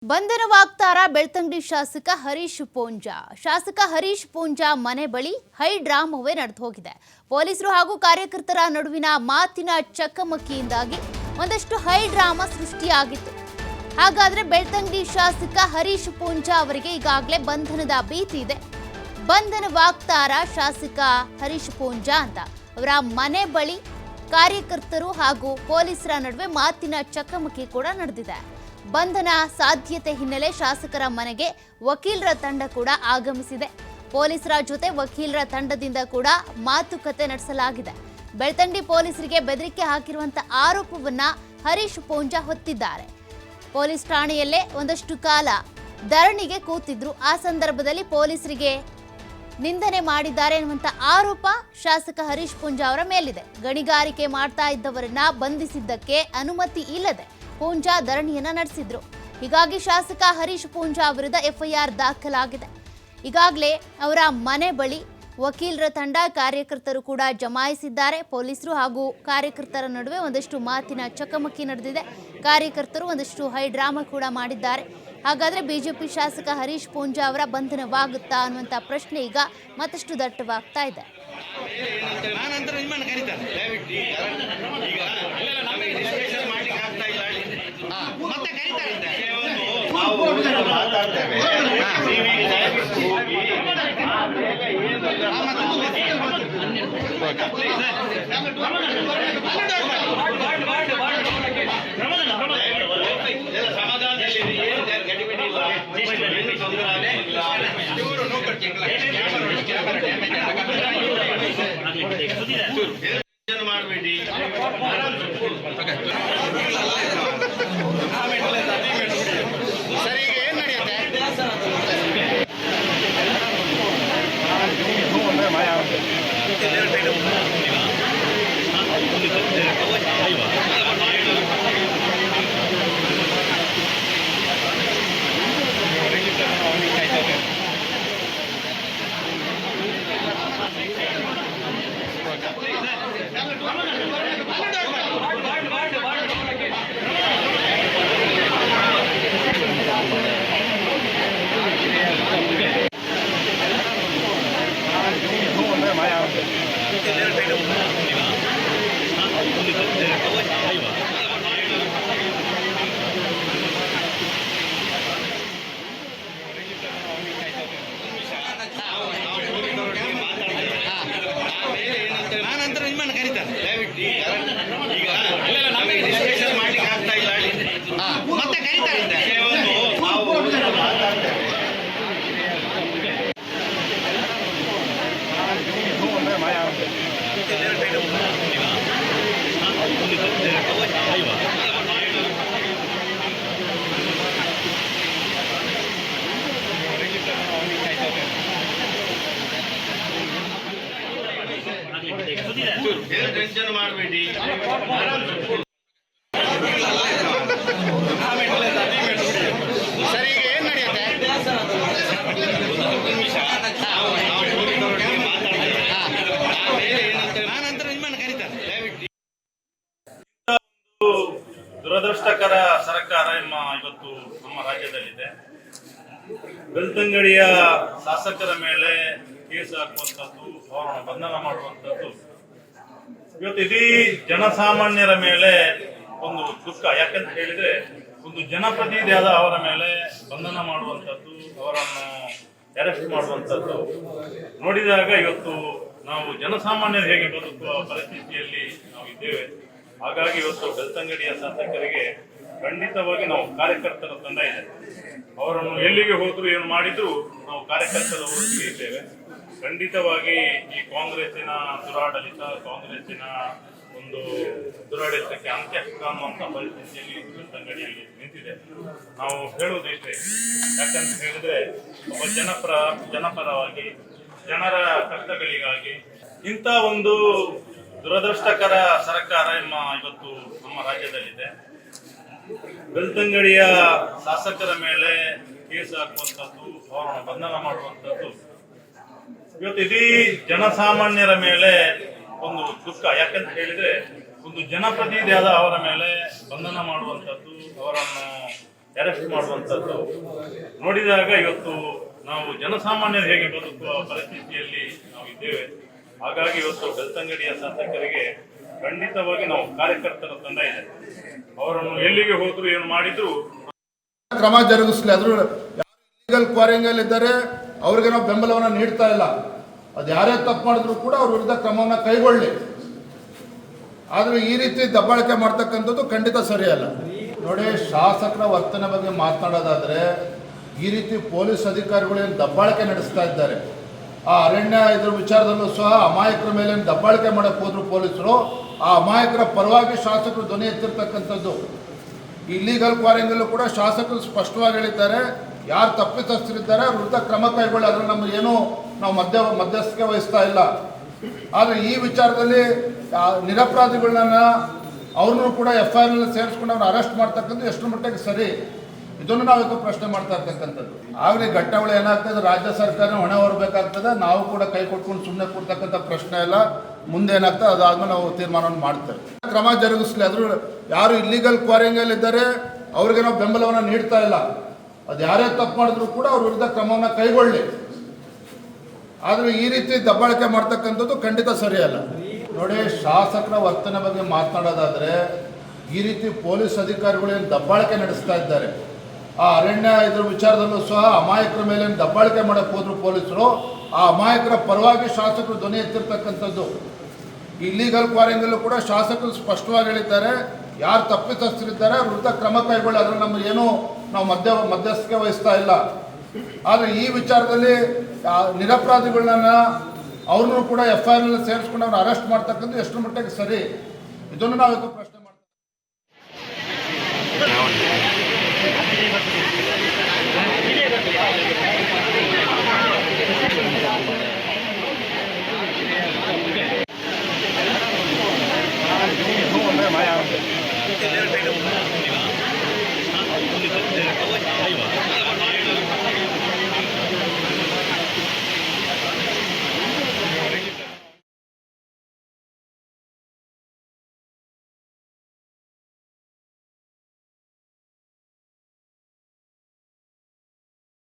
ಬಂಧನವಾಗ್ತಾರ ಬೆಳ್ತಂಗಡಿ ಶಾಸಕ ಹರೀಶ್ ಪೂಂಜಾ. ಶಾಸಕ ಹರೀಶ್ ಪೂಂಜಾ ಮನೆ ಬಳಿ ಹೈ ಡ್ರಾಮವೇ ನಡೆದು ಹೋಗಿದೆ. ಪೊಲೀಸರು ಹಾಗೂ ಕಾರ್ಯಕರ್ತರ ನಡುವಿನ ಮಾತಿನ ಚಕಮಕಿಯಿಂದಾಗಿ ಒಂದಷ್ಟು ಹೈ ಡ್ರಾಮಾ ಸೃಷ್ಟಿಯಾಗಿತ್ತು. ಹಾಗಾದ್ರೆ ಬೆಳ್ತಂಗಡಿ ಶಾಸಕ ಹರೀಶ್ ಪೂಂಜಾ ಅವರಿಗೆ ಈಗಾಗಲೇ ಬಂಧನದ ಭೀತಿ ಇದೆ. ಬಂಧನವಾಗ್ತಾರ ಶಾಸಕ ಹರೀಶ್ ಪೂಂಜಾ ಅಂತ ಅವರ ಮನೆ ಬಳಿ ಕಾರ್ಯಕರ್ತರು ಹಾಗೂ ಪೊಲೀಸರ ನಡುವೆ ಮಾತಿನ ಚಕಮಕಿ ಕೂಡ ನಡೆದಿದೆ. ಬಂಧನ ಸಾಧ್ಯತೆ ಹಿನ್ನೆಲೆ ಶಾಸಕರ ಮನೆಗೆ ವಕೀಲರ ತಂಡ ಕೂಡ ಆಗಮಿಸಿದೆ. ಪೊಲೀಸರ ಜೊತೆ ವಕೀಲರ ತಂಡದಿಂದ ಕೂಡ ಮಾತುಕತೆ ನಡೆಸಲಾಗಿದೆ. ಬೆಳ್ತಂಗಡಿ ಪೊಲೀಸರಿಗೆ ಬೆದರಿಕೆ ಹಾಕಿರುವಂತ ಆರೋಪವನ್ನ ಹರೀಶ್ ಪೂಂಜಾ ಹೊತ್ತಿದ್ದಾರೆ. ಪೊಲೀಸ್ ಠಾಣೆಯಲ್ಲೇ ಒಂದಷ್ಟು ಕಾಲ ಧರಣಿಗೆ ಕೂತಿದ್ರು. ಆ ಸಂದರ್ಭದಲ್ಲಿ ಪೊಲೀಸರಿಗೆ ನಿಂದನೆ ಮಾಡಿದ್ದಾರೆ ಎನ್ನುವಂತ ಆರೋಪ ಶಾಸಕ ಹರೀಶ್ ಪೂಂಜಾ ಅವರ ಮೇಲಿದೆ. ಗಣಿಗಾರಿಕೆ ಮಾಡ್ತಾ ಇದ್ದವರನ್ನ ಬಂಧಿಸಿದ್ದಕ್ಕೆ ಅನುಮತಿ ಇಲ್ಲದೆ ಪೂಂಜಾ ಧರಣಿಯನ್ನ ನಡೆಸಿದ್ರು. ಹೀಗಾಗಿ ಶಾಸಕ ಹರೀಶ್ ಪೂಂಜಾ ವಿರುದ್ಧ ಎಫ್ಐಆರ್ ದಾಖಲಾಗಿದೆ. ಈಗಾಗಲೇ ಅವರ ಮನೆ ಬಳಿ ವಕೀಲರ ತಂಡ, ಕಾರ್ಯಕರ್ತರು ಕೂಡ ಜಮಾಯಿಸಿದ್ದಾರೆ. ಪೊಲೀಸರು ಹಾಗೂ ಕಾರ್ಯಕರ್ತರ ನಡುವೆ ಒಂದಷ್ಟು ಮಾತಿನ ಚಕಮಕಿ ನಡೆದಿದೆ. ಕಾರ್ಯಕರ್ತರು ಒಂದಷ್ಟು ಹೈ ಡ್ರಾಮಾ ಕೂಡ ಮಾಡಿದ್ದಾರೆ. ಹಾಗಾದ್ರೆ ಬಿಜೆಪಿ ಶಾಸಕ ಹರೀಶ್ ಪೂಂಜಾ ಅವರ ಬಂಧನವಾಗುತ್ತಾ ಅನ್ನುವಂಥ ಪ್ರಶ್ನೆ ಈಗ ಮತ್ತಷ್ಟು ದಟ್ಟವಾಗ್ತಾ ಇದೆ. ದುರದೃಷ್ಟಕರ ಸರ್ಕಾರ ಇವತ್ತು ನಮ್ಮ ರಾಜ್ಯದಲ್ಲಿದೆ. ಬೆಳ್ತಂಗಡಿಯ ಶಾಸಕರ ಮೇಲೆ ಕೇಸ್ ಹಾಕುವಂಥದ್ದು, ಅವರನ್ನು ಬಂಧನ ಮಾಡುವಂಥದ್ದು ಇವತ್ತು ಇಡೀ ಜನಸಾಮಾನ್ಯರ ಮೇಲೆ ಒಂದು ದುಃಖ. ಯಾಕಂತ ಹೇಳಿದ್ರೆ ಒಂದು ಜನಪ್ರತಿನಿಧಿಯಾದ ಅವರ ಮೇಲೆ ಬಂಧನ ಮಾಡುವಂಥದ್ದು, ಅವರನ್ನು ಅರೆಸ್ಟ್ ಮಾಡುವಂಥದ್ದು ನೋಡಿದಾಗ ಇವತ್ತು ನಾವು ಜನಸಾಮಾನ್ಯರು ಹೇಗೆ ಬದುಕುವ ಪರಿಸ್ಥಿತಿಯಲ್ಲಿ ನಾವು ಇದ್ದೇವೆ. ಹಾಗಾಗಿ ಇವತ್ತು ಬೆಳ್ತಂಗಡಿಯ ಶಾಸಕರಿಗೆ ಖಂಡಿತವಾಗಿ ನಾವು ಕಾರ್ಯಕರ್ತರ ತಂಡ ಇದೆ. ಅವರನ್ನು ಎಲ್ಲಿಗೆ ಹೋದ್ರು ಏನು ಮಾಡಿದ್ರು ನಾವು ಕಾರ್ಯಕರ್ತರ ಒಟ್ಟಿಗೆ ಇದ್ದೇವೆ. ಖಂಡಿತವಾಗಿ ಈ ಕಾಂಗ್ರೆಸ್ಸಿನ ದುರಾಡಳಿತ, ಕಾಂಗ್ರೆಸ್ಸಿನ ಒಂದು ದುರಾಡಳಿತಕ್ಕೆ ಅಂತ್ಯ ಕಾಣುವಂತ ಪರಿಸ್ಥಿತಿಯಲ್ಲಿ ಬೆಳ್ತಂಗಡಿಯಲ್ಲಿ ನಿಂತಿದೆ. ನಾವು ಹೇಳುವುದು ಇಷ್ಟೇ. ಯಾಕಂತ ಹೇಳಿದ್ರೆ ಒಬ್ಬ ಜನಪರವಾಗಿ ಜನರ ಕಷ್ಟಗಳಿಗಾಗಿ ಇಂಥ ಒಂದು ದುರದೃಷ್ಟಕರ ಸರ್ಕಾರ ಇವತ್ತು ನಮ್ಮ ರಾಜ್ಯದಲ್ಲಿದೆ. ಬೆಳ್ತಂಗಡಿಯ ಶಾಸಕರ ಮೇಲೆ ಕೇಸ್ ಹಾಕುವಂಥದ್ದು, ಅವರನ್ನು ಬಂಧನ ಮಾಡುವಂಥದ್ದು ಇವತ್ತು ಇಡೀ ಜನಸಾಮಾನ್ಯರ ಮೇಲೆ ಒಂದು ದುಃಖ. ಯಾಕಂತ ಹೇಳಿದ್ರೆ ಒಂದು ಜನಪ್ರತಿನಿಧಿಯಾದ ಅವರ ಮೇಲೆ ಬಂಧನ ಮಾಡುವಂಥದ್ದು, ಅವರನ್ನು ಅರೆಸ್ಟ್ ಮಾಡುವಂಥದ್ದು ನೋಡಿದಾಗ ಇವತ್ತು ನಾವು ಜನಸಾಮಾನ್ಯರು ಹೇಗೆ ಬದುಕುವ ಪರಿಸ್ಥಿತಿಯಲ್ಲಿ ನಾವು ಇದ್ದೇವೆ. ಹಾಗಾಗಿ ಇವತ್ತು ಬೆಳ್ತಂಗಡಿಯ ಶಾಸಕರಿಗೆ ಖಂಡಿತವಾಗಿ ನಾವು ಕಾರ್ಯಕರ್ತರ ತಂಡ ಇದೆ. ಅವರನ್ನು ಎಲ್ಲಿಗೆ ಹೋದ್ರು ಏನು ಮಾಡಿದ್ರು ಕ್ರಮ ಜರುಗಿಸಲಿ. ಅದ್ರ ಲೀಗಲ್ ಕ್ವಾರಂಟೈನ್ ಇದ್ದಾರೆ, ಅವ್ರಿಗೆ ನಾವು ಬೆಂಬಲವನ್ನು ನೀಡ್ತಾ ಇಲ್ಲ. ಅದು ಯಾರೇ ತಪ್ಪು ಮಾಡಿದ್ರು ಕೂಡ ಅವ್ರ ವಿರುದ್ಧ ಕ್ರಮವನ್ನು ಕೈಗೊಳ್ಳಿ. ಆದರೆ ಈ ರೀತಿ ದಬ್ಬಾಳಿಕೆ ಮಾಡ್ತಕ್ಕಂಥದ್ದು ಖಂಡಿತ ಸರಿಯಲ್ಲ. ನೋಡಿ, ಶಾಸಕರ ವರ್ತನೆ ಬಗ್ಗೆ ಮಾತನಾಡೋದಾದ್ರೆ ಈ ರೀತಿ ಪೊಲೀಸ್ ಅಧಿಕಾರಿಗಳು ಏನು ದಬ್ಬಾಳಿಕೆ ನಡೆಸ್ತಾ ಇದ್ದಾರೆ, ಆ ಅರಣ್ಯ ಇದ್ರ ವಿಚಾರದಲ್ಲೂ ಸಹ ಅಮಾಯಕರ ಮೇಲೆ ದಬ್ಬಾಳಿಕೆ ಮಾಡಕ್ಕೆ ಹೋದ್ರು ಪೊಲೀಸರು, ಆ ಅಮಾಯಕರ ಪರವಾಗಿ ಶಾಸಕರು ಧ್ವನಿ ಎತ್ತಿರ್ತಕ್ಕಂಥದ್ದು. ಇಲ್ಲೀಗಲ್ ಕ್ವಾರಂಟೈನಲ್ಲೂ ಕೂಡ ಶಾಸಕರು ಸ್ಪಷ್ಟವಾಗಿ ಹೇಳಿದ್ದಾರೆ, ಯಾರು ತಪ್ಪಿತಸ್ಥರಿದ್ದಾರೆ ಅವ್ರ ವಿರುದ್ಧ ಕ್ರಮ ಕೈಗೊಳ್ಳಿ. ಅದ್ರಲ್ಲಿ ನಮ್ಗೆ ಏನೂ ನಾವು ಮಧ್ಯಸ್ಥಿಕೆ ವಹಿಸ್ತಾ ಇಲ್ಲ. ಆದರೆ ಈ ವಿಚಾರದಲ್ಲಿ ನಿರಪರಾಧಿಗಳನ್ನ ಅವ್ರನ್ನೂ ಕೂಡ FIR ಸೇರಿಸ್ಕೊಂಡು ಅವ್ರನ್ನ ಅರೆಸ್ಟ್ ಮಾಡ್ತಕ್ಕಂಥ ಎಷ್ಟು ಮಟ್ಟಿಗೆ ಸರಿ, ಇದನ್ನು ನಾವು ಪ್ರಶ್ನೆ ಮಾಡ್ತಾ ಇರ್ತಕ್ಕಂಥದ್ದು. ಆಗಲಿ ಘಟನೆಗಳು ಏನಾಗ್ತದೆ, ರಾಜ್ಯ ಸರ್ಕಾರ ಹೊಣೆ ಹೊರಬೇಕಾಗ್ತದೆ. ನಾವು ಕೂಡ ಕೈ ಕೊಟ್ಕೊಂಡು ಸುಮ್ಮನೆ ಕೊಡ್ತಕ್ಕಂಥ ಪ್ರಶ್ನೆ ಇಲ್ಲ. ಮುಂದೆ ಏನಾಗ್ತದೆ ಅದಾದ್ಮೇಲೆ ನಾವು ತೀರ್ಮಾನವನ್ನು ಮಾಡ್ತೇವೆ. ಕ್ರಮ ಜರುಗಿಸಲಿ. ಅದ್ರ ಯಾರು ಇಲ್ಲೀಗಲ್ ಕ್ವಾರಂಟೈನ್ ಇದ್ದಾರೆ ಅವ್ರಿಗೆ ನಾವು ಬೆಂಬಲವನ್ನು ನೀಡ್ತಾ ಇಲ್ಲ. ಅದು ಯಾರೇ ತಪ್ಪು ಮಾಡಿದ್ರು ಕೂಡ ಅವ್ರ ವಿರುದ್ಧ ಕ್ರಮವನ್ನು ಕೈಗೊಳ್ಳಿ. ಆದರೆ ಈ ರೀತಿ ದಬ್ಬಾಳಿಕೆ ಮಾಡ್ತಕ್ಕಂಥದ್ದು ಖಂಡಿತ ಸರಿಯಲ್ಲ. ನೋಡಿ, ಶಾಸಕರ ವರ್ತನೆ ಬಗ್ಗೆ ಮಾತನಾಡೋದಾದ್ರೆ ಈ ರೀತಿ ಪೊಲೀಸ್ ಅಧಿಕಾರಿಗಳು ಏನು ದಬ್ಬಾಳಿಕೆ ನಡೆಸ್ತಾ ಇದ್ದಾರೆ, ಆ ಅರಣ್ಯ ಇದ್ರ ವಿಚಾರದಲ್ಲೂ ಸಹ ಅಮಾಯಕರ ಮೇಲೆ ದಬ್ಬಾಳಿಕೆ ಮಾಡಕ್ಕೆ ಹೋದ್ರು ಪೊಲೀಸರು, ಆ ಅಮಾಯಕರ ಪರವಾಗಿ ಶಾಸಕರು ಧ್ವನಿ ಎತ್ತಿರ್ತಕ್ಕಂಥದ್ದು. ಇಲ್ಲೀಗಲ್ ಕ್ವಾರಂಟೈನಲ್ಲೂ ಕೂಡ ಶಾಸಕರು ಸ್ಪಷ್ಟವಾಗಿ ಹೇಳಿದ್ದಾರೆ, ಯಾರು ತಪ್ಪಿತಸ್ಥರಿದ್ದಾರೆ ಅವ್ರ ವಿರುದ್ಧ ಕ್ರಮ ಕೈಗೊಳ್ಳಿ. ಅದ್ರಲ್ಲಿ ನಮ್ಗೆ ಏನೂ ನಾವು ಮಧ್ಯಸ್ಥಿಕೆ ವಹಿಸ್ತಾ ಇಲ್ಲ. ಆದರೆ ಈ ವಿಚಾರದಲ್ಲಿ ನಿರಪರಾಧಿಗಳನ್ನ ಅವ್ರನ್ನೂ ಕೂಡ FIR ಸೇರಿಸ್ಕೊಂಡು ಅವ್ರನ್ನ ಅರೆಸ್ಟ್ ಮಾಡ್ತಕ್ಕಂಥ ಎಷ್ಟು ಮಟ್ಟಿಗೆ ಸರಿ, ಇದನ್ನು ನಾವು ಪ್ರಶ್ನೆ ಮಾಡ್ತೀವಿ.